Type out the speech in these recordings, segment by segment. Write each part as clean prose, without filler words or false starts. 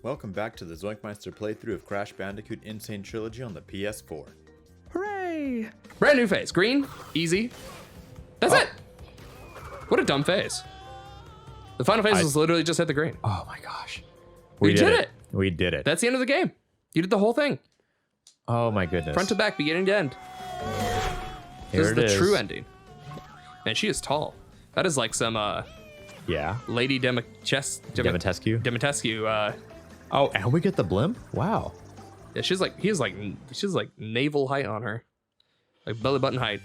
Welcome back to the Zoinkmeister playthrough of Crash Bandicoot N'sane Trilogy on the PS4. Hooray! Brand new phase. Green, easy. That's it! What a dumb phase. The final phase was literally just hit the green. Oh my gosh. We did it. We did it. That's the end of the game. You did the whole thing. Oh my goodness. Front to back, beginning to end. This is the true ending. Man, she is tall. That is like some yeah. Lady Demetescu. Oh, and we get the blimp? Wow. Yeah, she's like navel height on her. Like belly button height.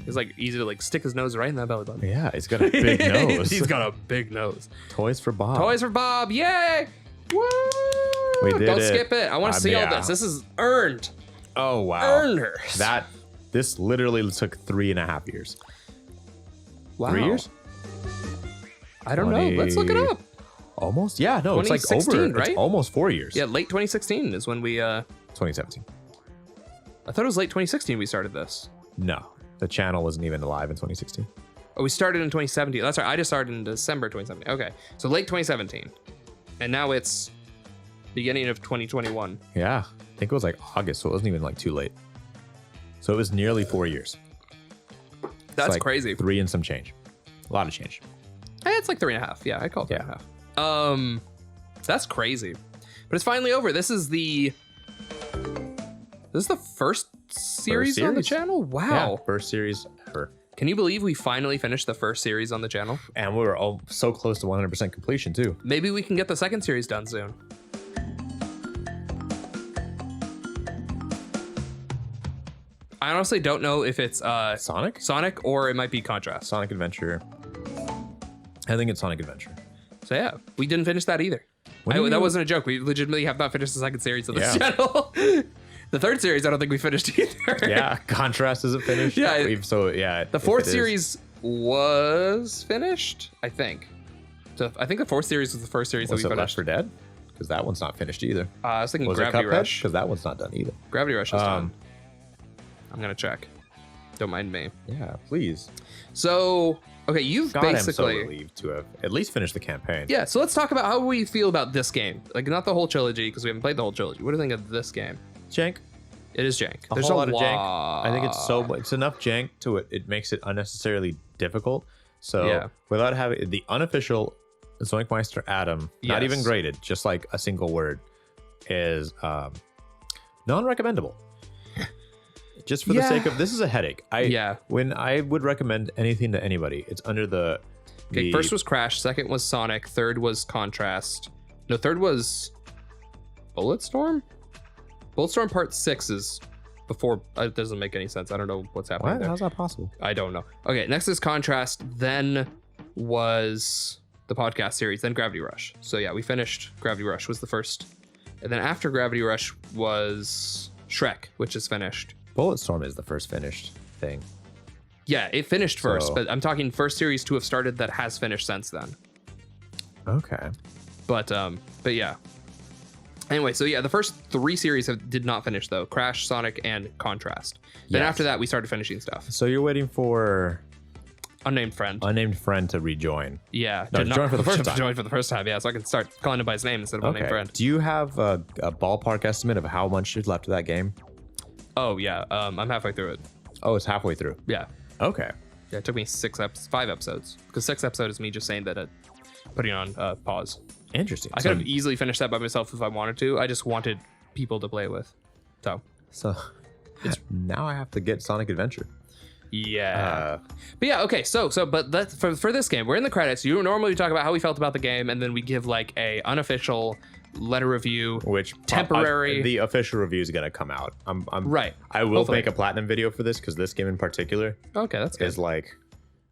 It's like easy to like stick his nose right in that belly button. Yeah, he's got a big nose. He's got a big nose. Toys for Bob. Toys for Bob, yay! Woo! We did Don't it. skip it. I want to see all this. This is earned. Oh wow. Earners. This literally took 3.5 years. Wow. 3 years? I don't know. Let's look it up. Almost? Yeah, no, it's like over. Right? It's almost 4 years. Yeah, late 2016 is when we 2017. I thought it was late 2016 we started this. No, the channel wasn't even alive in 2016. Oh, we started in 2017. That's right. I just started in December 2017. Okay, so late 2017, and now it's beginning of 2021. Yeah, I think it was like August, so it wasn't even like too late. So it was nearly 4 years. That's like crazy. 3 and some change. A lot of change. It's like 3.5. Yeah, I call it 3.5. That's crazy. But it's finally over. This is the first series on the channel? Wow. Yeah, first series ever. Can you believe we finally finished the first series on the channel? And we were so close to 100% completion too. Maybe we can get the second series done soon. I honestly don't know if it's Sonic or it might be Contrast. Sonic Adventure. I think it's Sonic Adventure. So yeah, we didn't finish that either. That wasn't a joke. We legitimately have not finished the second series of this channel. The third series, I don't think we finished either. Yeah, Contrast isn't finished. Yeah. The fourth series was finished, I think. So I think the fourth series was the first series that we finished. Left 4 Dead? Because that one's not finished either. I was thinking Gravity Rush. Because that one's not done either. Gravity Rush is done. I'm going to check. Don't mind me. Yeah, please. So, okay, you've basically... I'm so relieved to have at least finished the campaign. Yeah, so let's talk about how we feel about this game. Like, not the whole trilogy, because we haven't played the whole trilogy. What do you think of this game? Jank. It is jank. There's a lot of jank. I think it's enough jank to it makes it unnecessarily difficult. So without having the unofficial Zoinkmeister Adam, not even graded, just like a single word, is non-recommendable. Just for the sake of this is a headache. When I would recommend anything to anybody, it's under the first was Crash, second was Sonic, third was Contrast. No, third was Bulletstorm? Bulletstorm Part 6 is before. It doesn't make any sense. I don't know what's happening there. How's that possible? I don't know. Okay, next is Contrast, then was the podcast series, then Gravity Rush. So yeah, we finished Gravity Rush was the first. And then after Gravity Rush was Shrek, which is finished. Bulletstorm is the first finished thing. Yeah, it finished first, but I'm talking first series to have started that has finished since then. Okay. But yeah. Anyway, so yeah, the first 3 series did not finish though. Crash, Sonic, and Contrast. Then after that, we started finishing stuff. So you're waiting for Unnamed Friend to rejoin. Yeah. No, to join for the first time. Join for the first time, yeah. So I can start calling him by his name instead of Unnamed Friend. Do you have a ballpark estimate of how much is left of that game? Oh yeah, I'm halfway through it. Oh, it's halfway through. Yeah. Okay. Yeah, it took me 5 episodes. Because 6 episodes is me just saying that putting on pause. Interesting. I could have easily finished that by myself if I wanted to. I just wanted people to play it with. So now I have to get Sonic Adventure. Yeah. But yeah, okay, but that's for this game, we're in the credits. You normally talk about how we felt about the game, and then we give like a unofficial letter review, which temporary. The official review is gonna come out. I'm right. I will make a platinum video for this because this game in particular. Okay, that's good. Is like,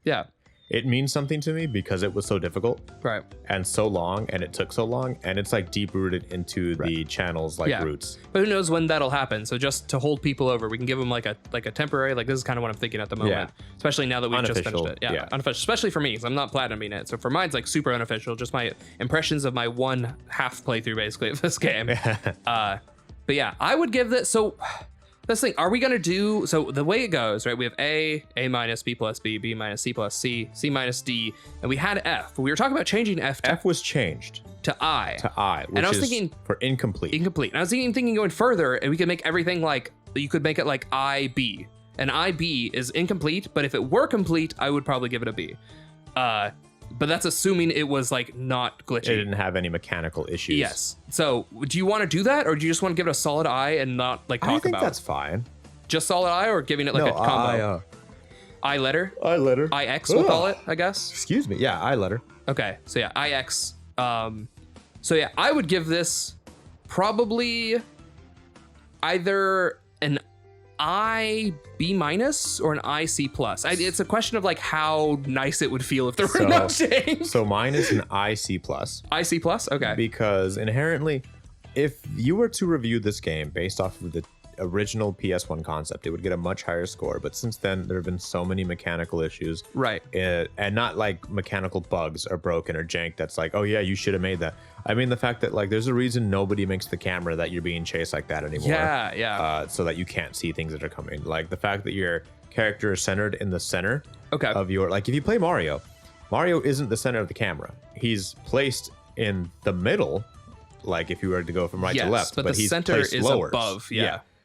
yeah, it means something to me because it was so difficult, right, and so long, and it took so long, and it's like deep rooted into the channel's roots. But who knows when that'll happen? So just to hold people over, we can give them like a temporary. Like this is kind of what I'm thinking at the moment, especially now that we've just finished it. Yeah, unofficial, especially for me, because I'm not platinuming it. So for mine's like super unofficial, just my impressions of my 1/2 playthrough basically of this game. But yeah, I would give this. So this thing, are we gonna do, so the way it goes, right, we have A minus, B plus B, B minus, C plus C, C minus D, and we had F, but we were talking about changing F to F was changed to I. Which and I was is thinking for incomplete. And I was thinking going further, and we could make everything like, you could make it like IB. And IB is incomplete, but if it were complete, I would probably give it a B. But that's assuming it was like not glitchy. It didn't have any mechanical issues. Yes. So do you want to do that, or do you just want to give it a solid I and not like talk about? I think that's fine. Just solid I, or giving it like a combo? I letter. IX, we'll call it, I guess. Excuse me. Yeah, I letter. Okay. So yeah, IX. So yeah, I would give this probably either an IB minus or an IC plus. It's a question of like how nice it would feel if there were no change. So mine is an IC plus. IC plus, okay. Because inherently, if you were to review this game based off of the original PS1 concept, it would get a much higher score. But since then, there have been so many mechanical issues, right? And not like mechanical bugs or broken or jank. That's like, oh yeah, you should have made that. I mean, the fact that like there's a reason nobody makes the camera that you're being chased like that anymore. Yeah. So that you can't see things that are coming. Like the fact that your character is centered in the center of your, like if you play Mario isn't the center of the camera. He's placed in the middle, like if you were to go from right to left, but the he's center is lower. Above.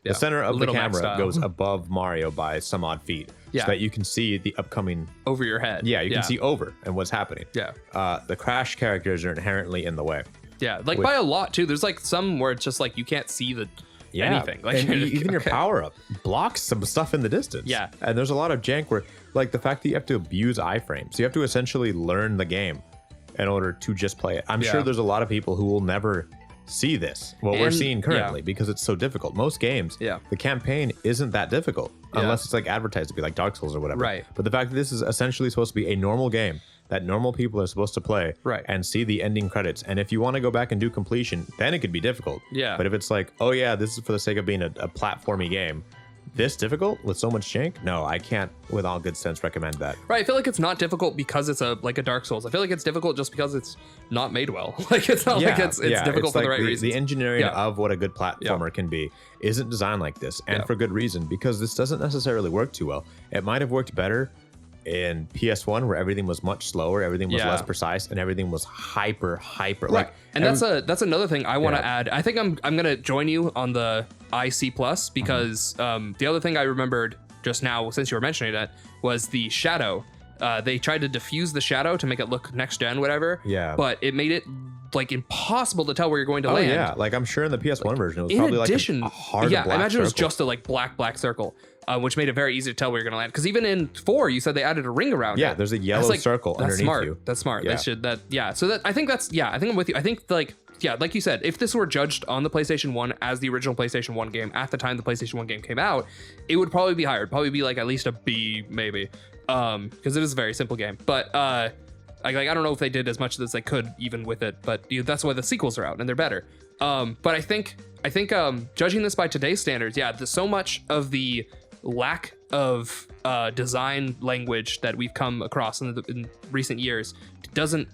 The center of the camera goes above Mario by some odd feet, so that you can see the upcoming over your head. Yeah, you can see over and what's happening. The Crash characters are inherently in the way. Yeah, like by a lot too. There's like some where it's just like you can't see anything. Like and even your power up blocks some stuff in the distance. Yeah, and there's a lot of jank where like the fact that you have to abuse iframes. So you have to essentially learn the game in order to just play it. I'm sure there's a lot of people who will never see this, we're seeing currently, because it's so difficult. Most games, the campaign isn't that difficult unless it's like advertised to be like Dark Souls or whatever. Right. But the fact that this is essentially supposed to be a normal game that normal people are supposed to play and see the ending credits. And if you want to go back and do completion, then it could be difficult. Yeah. But if it's like, oh yeah, this is for the sake of being a platformy game, this difficult with so much jank? No, I can't with all good sense recommend that. Right, I feel like it's not difficult because it's like a Dark Souls. I feel like it's difficult just because it's not made well. Like it's not like it's difficult for the right reasons. The engineering of what a good platformer can be isn't designed like this, and for good reason, because this doesn't necessarily work too well. It might have worked better in PS1 where everything was much slower, everything was less precise, and everything was hyper right. Like, and that's another thing I want to add. I think I'm gonna join you on the IC plus because the other thing I remembered just now, since you were mentioning that, was the shadow. They tried to diffuse the shadow to make it look next gen, whatever. Yeah. But it made it like impossible to tell where you're going to land. Yeah, like I'm sure in the PS1 version it was probably like a hard black I imagine circle. It was just a like black circle. Which made it very easy to tell where you're going to land. Because even in 4, you said they added a ring around it. Yeah, there's a yellow circle underneath you. That's smart. Yeah. So that I think I'm with you. I think like you said, if this were judged on the PlayStation 1 as the original PlayStation 1 game at the time the PlayStation 1 game came out, it would probably be higher. It'd probably be like at least a B maybe. Because it is a very simple game. But I don't know if they did as much as they could even with it, but that's why the sequels are out and they're better. But I think judging this by today's standards, there's so much of the lack of design language that we've come across in recent years doesn't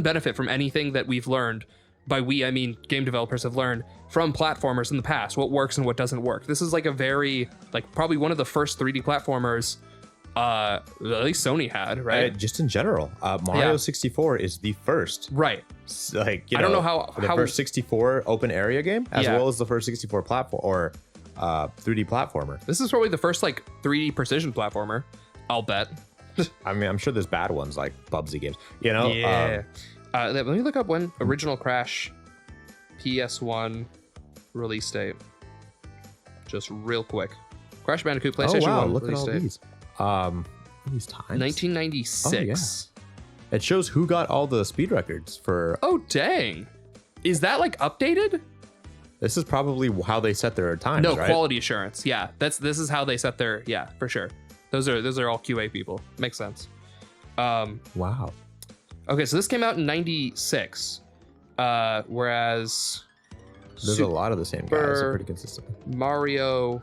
benefit from anything that we've learned. By we, I mean game developers have learned from platformers in the past, what works and what doesn't work. This is like a very, like probably one of the first 3D platformers at least Sony had, right? Just in general, Mario 64 is the first, right? Like I don't know how first 64 open area game, as well as the first 64 platform or 3D platformer. This is probably the first like 3D precision platformer, I'll bet. I mean, I'm sure there's bad ones like Bubsy games, let me look up when original Crash PS1 release date, just real quick. Crash Bandicoot PlayStation 1 look release at all date. These times. 1996. It shows who got all the speed records for. Oh dang! Is that like updated? This is probably how they set their times. No, right? Quality assurance. Yeah, this is how they set their. Yeah, for sure. Those are all QA people. Makes sense. Wow. Okay, so this came out in 96, whereas there's a lot of the same guys. They're pretty consistent. Mario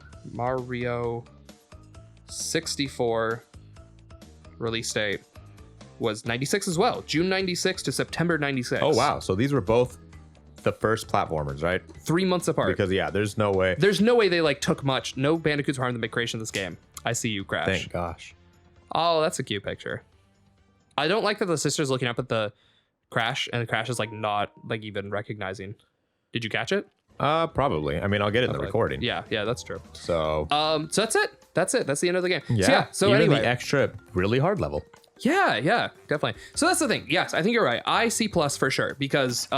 64 release date was 96 as well. June 96 to September 96. Oh wow! So these were both the first platformers, right? 3 months apart. Because there's no way. There's no way they like took much. No Bandicoots were harmed in the creation of this game. I see you, Crash. Thank gosh. Oh, that's a cute picture. I don't like that the sister's looking up at the Crash, and Crash is like not like even recognizing. Did you catch it? Probably. I mean, I'll get it in the recording. Yeah, that's true. So so that's it. That's the end of the game. Yeah. So even anyway, the extra really hard level. Yeah, definitely. So that's the thing. Yes, I think you're right. I C+ for sure, because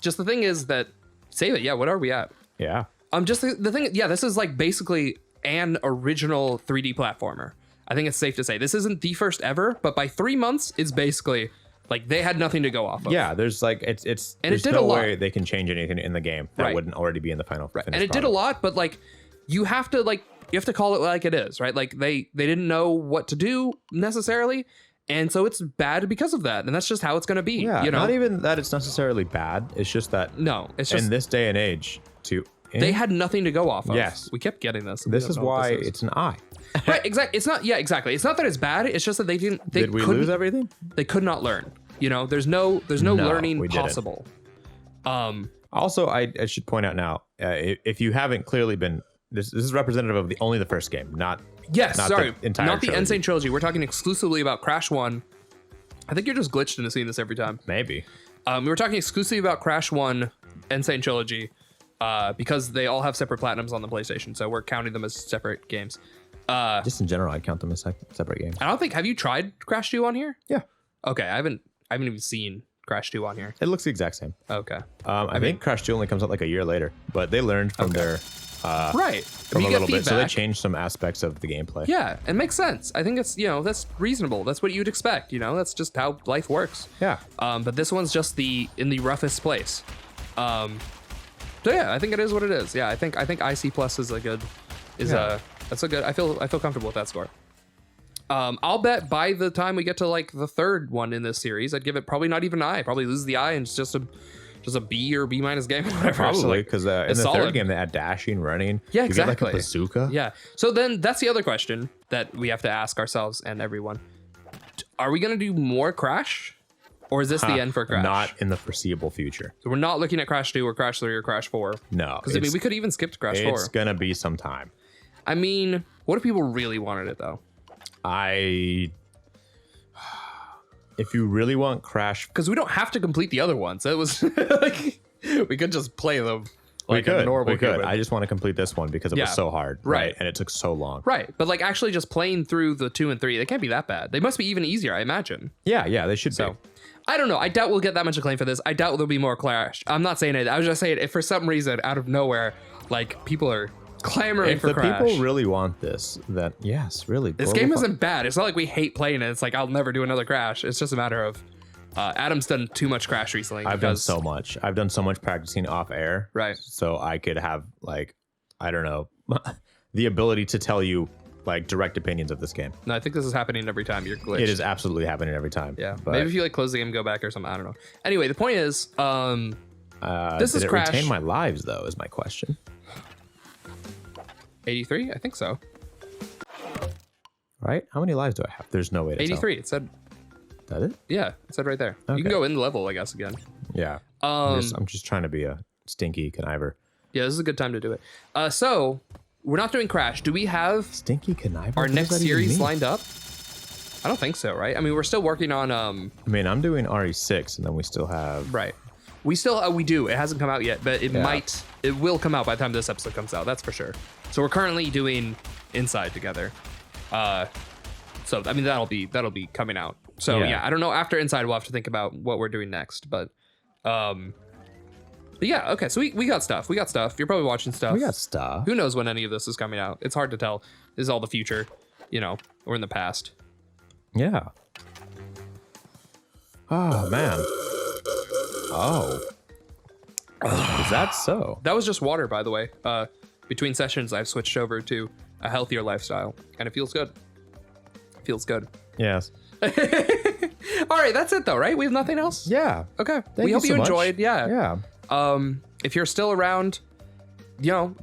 just the thing is that save it. Yeah, what are we at? Yeah. Just the thing. Yeah, this is like basically an original 3D platformer. I think it's safe to say this isn't the first ever, but by 3 months, it's basically like they had nothing to go off of. Yeah, there's like it's and there's it did no a lot. way they can change anything in the game that wouldn't already be in the final. Right, and it did a lot, but like you have to call it like it is, right? Like they didn't know what to do necessarily. And so it's bad because of that. And that's just how it's going to be. Yeah, you know? Not even that it's necessarily bad. It's just that it's just in this day and age, they had nothing to go off of. Yes. We kept getting this. This is why it's an I. Right, exactly. It's not, exactly. It's not that it's bad. It's just that they didn't. Did we lose everything? They could not learn. You know, there's no learning possible. Also, I should point out now, if you haven't clearly been, this is representative of only the first game, not the entire not the trilogy. N'sane Trilogy. We're talking exclusively about Crash 1. I think you're just glitched into seeing this every time. Maybe. We were talking exclusively about Crash 1, N'sane Trilogy, because they all have separate platinums on the PlayStation, so we're counting them as separate games. Just in general, I'd count them as separate games. I don't think. Have you tried Crash 2 on here? Yeah. Okay, I haven't even seen Crash 2 on here. It looks the exact same. Okay. I think Crash 2 only comes out like a year later, but they learned from their right from a little bit, so they changed some aspects of the gameplay. Yeah, it makes sense. I think it's that's reasonable. That's what you'd expect. That's just how life works. Yeah. But this one's just in the roughest place. So yeah, I think it is what it is. Yeah, I think IC+ is a good that's a good. I feel comfortable with that score. I'll bet by the time we get to like the third one in this series, I'd give it probably not even an I. Probably lose the I and it's just a B or B- game, whatever. Probably because so in the third game they had dashing, running. Yeah, you exactly. get like a bazooka. Yeah. So then that's the other question that we have to ask ourselves and everyone: are we gonna do more Crash, or is this the end for Crash? Not in the foreseeable future. So we're not looking at Crash 2 or Crash 3 or Crash 4. No, because I mean we could even skip to Crash 4. It's gonna be some time. I mean, what if people really wanted it though? If you really want Crash, because we don't have to complete the other ones. It was like we could just play them like a normal. We could. I just want to complete this one because it was so hard, right? And it took so long, right? But like actually just playing through the 2 and 3, they can't be that bad. They must be even easier, I imagine. Yeah, they should be. I don't know. I doubt we'll get that much acclaim for this. I doubt there'll be more Crash. I'm not saying it. I was just saying if for some reason out of nowhere, like people are clamoring for Crash. If the people really want this, then yes, really. This game isn't bad. It's not like we hate playing it. It's like I'll never do another Crash. It's just a matter of Adam's done too much Crash recently. I've done so much. I've done so much practicing off air. Right. So I could have like, I don't know, the ability to tell you like direct opinions of this game. No, I think this is happening every time you're glitched. It is absolutely happening every time. Yeah. But maybe if you like close the game, go back or something. I don't know. Anyway, the point is, this is Crash. Retain my lives though is my question. 83? I think so. Right? How many lives do I have? There's no way to 83. tell. It said. That it? Yeah, it said right there. Okay. You can go in the level, I guess, again. Yeah. I'm just trying to be a stinky conniver. Yeah, this is a good time to do it. So we're not doing Crash. Do we have stinky conniver? Our next series lined up? I don't think so, right? I mean, we're still working on. I mean, I'm doing RE6, and then we still have. Right. We still we do. It hasn't come out yet, but it will come out by the time this episode comes out. That's for sure. So we're currently doing Inside together. So I mean that'll be coming out. So yeah, I don't know. After Inside, we'll have to think about what we're doing next. But yeah, okay. So we got stuff. We got stuff. You're probably watching stuff. We got stuff. Who knows when any of this is coming out? It's hard to tell. This is all the future, or in the past. Yeah. Oh man. Oh. Is that so? That was just water, by the way. Between sessions, I've switched over to a healthier lifestyle, and it feels good. Yes. All right, that's it though, right? We have nothing else? Yeah. Okay. We hope you enjoyed. Yeah. Yeah. If you're still around,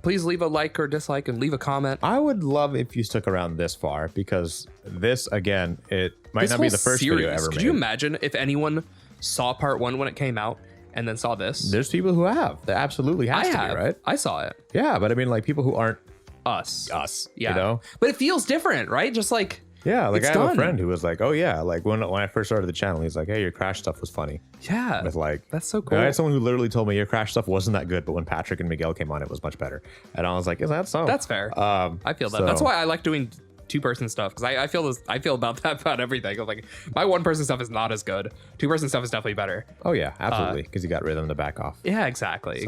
please leave a like or dislike and leave a comment. I would love if you stuck around this far because this, again, it might not be the first video ever made. Could you imagine if anyone saw part 1 when it came out and then saw this? There's people who have. That absolutely has to be, right? I saw it. Yeah, but I mean, like people who aren't us. Yeah. But it feels different, right? Just like Yeah, like it's I have done. a friend who was like, oh yeah, like when I first started the channel, he's like, hey, your Crash stuff was funny. Yeah. With like, that's so cool. I had someone who literally told me your Crash stuff wasn't that good, but when Patrick and Miguel came on, it was much better. And I was like, is that so? That's fair. I feel that. So, that's why I like doing 2-person stuff, because I feel about that about everything. I'm like, my 1-person stuff is not as good. 2-person stuff is definitely better. Oh yeah, absolutely, because you got rhythm to back off. Yeah, exactly.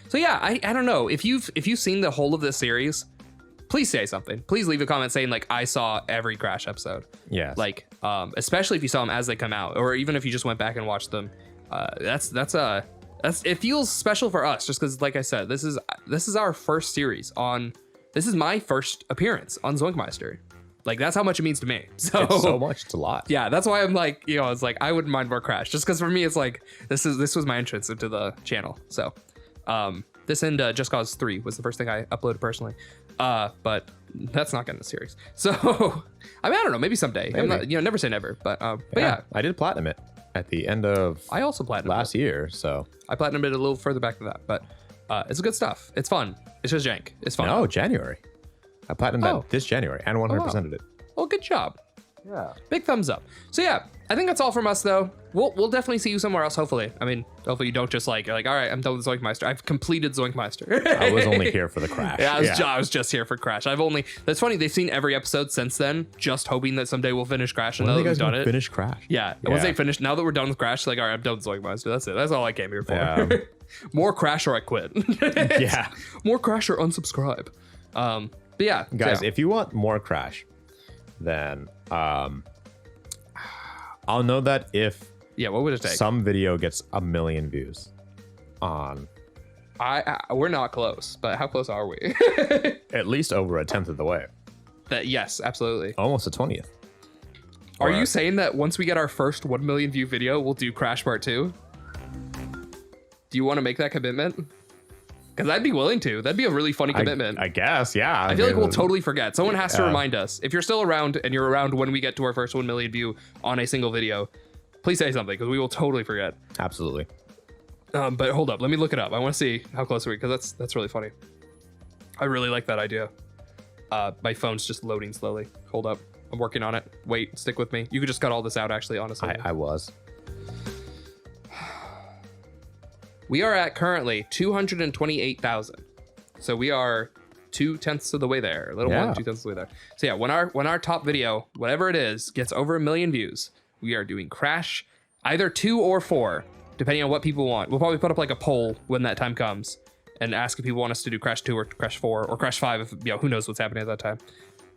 So yeah, I don't know if you've seen the whole of this series. Please say something. Please leave a comment saying like, I saw every Crash episode. Yeah. Like, especially if you saw them as they come out, or even if you just went back and watched them. That's it feels special for us, just because, like I said, this is our first series on. This is my first appearance on ZoinkMeister. Like, that's how much it means to me. So it's so much. It's a lot. Yeah, that's why I'm like, it's like I wouldn't mind more Crash, just because for me it's like this was my entrance into the channel. So, this and Just Cause 3 was the first thing I uploaded personally. But that's not getting a series. So I mean, I don't know, maybe someday. Maybe. I'm not, never say never. But yeah, I did platinum it at the end of I also platinumed last year. So I platinumed it a little further back than that. But it's good stuff. It's fun. It's just jank. It's fun. No, January. I platinumed that this January and 100%ed it. Well, good job. Yeah. Big thumbs up. So yeah, I think that's all from us though. We'll definitely see you somewhere else, hopefully. I mean, hopefully you don't just you're like, all right, I'm done with Zoinkmeister. I've completed Zoinkmeister. I was only here for the Crash. Yeah, I was just here for Crash. That's funny, they've seen every episode since then, just hoping that someday we'll finish Crash. And now that we've done it. Finish Crash. Yeah. Once they finish, now that we're done with Crash, like, all right, I'm done with Zoinkmeister. That's it. That's all I came here for. Yeah. More Crash or I quit. Yeah. More Crash or unsubscribe. But yeah. Guys, if you want more Crash, then I'll know that if what would it take? Some video gets 1 million views on. We're not close, but how close are we? At least over 1/10 of the way. Yes, absolutely. Almost a 20th. Are you saying that once we get our first 1 million view video, we'll do Crash Part 2? Do you want to make that commitment? Because I'd be willing to. That'd be a really funny commitment. I guess, yeah. I feel like we'll totally forget. Someone has to remind us. If you're still around and you're around when we get to our first 1 million view on a single video, please say something, because we will totally forget. Absolutely. But hold up, let me look it up. I want to see how close are we, because that's really funny. I really like that idea. My phone's just loading slowly. Hold up, I'm working on it. Wait, stick with me. You could just cut all this out, actually, honestly. I was. We are at currently 228,000. So we are 2/10 of the way there. A little more than 2/10 of the way there. So yeah, when our top video, whatever it is, gets over 1 million views, we are doing Crash, either 2 or 4, depending on what people want. We'll probably put up like a poll when that time comes and ask if people want us to do Crash 2 or Crash 4 or Crash 5, if who knows what's happening at that time.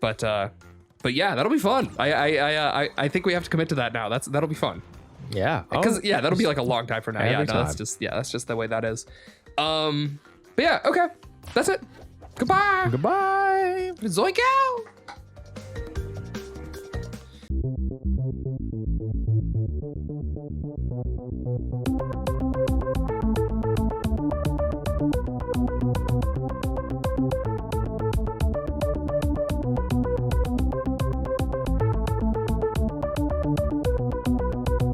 But yeah, that'll be fun. I think we have to commit to that now. That'll be fun. Yeah. Because that'll be like a long time from now. Yeah, no, that's just the way that is. But yeah, okay. That's it. Goodbye. Goodbye. Zoink out.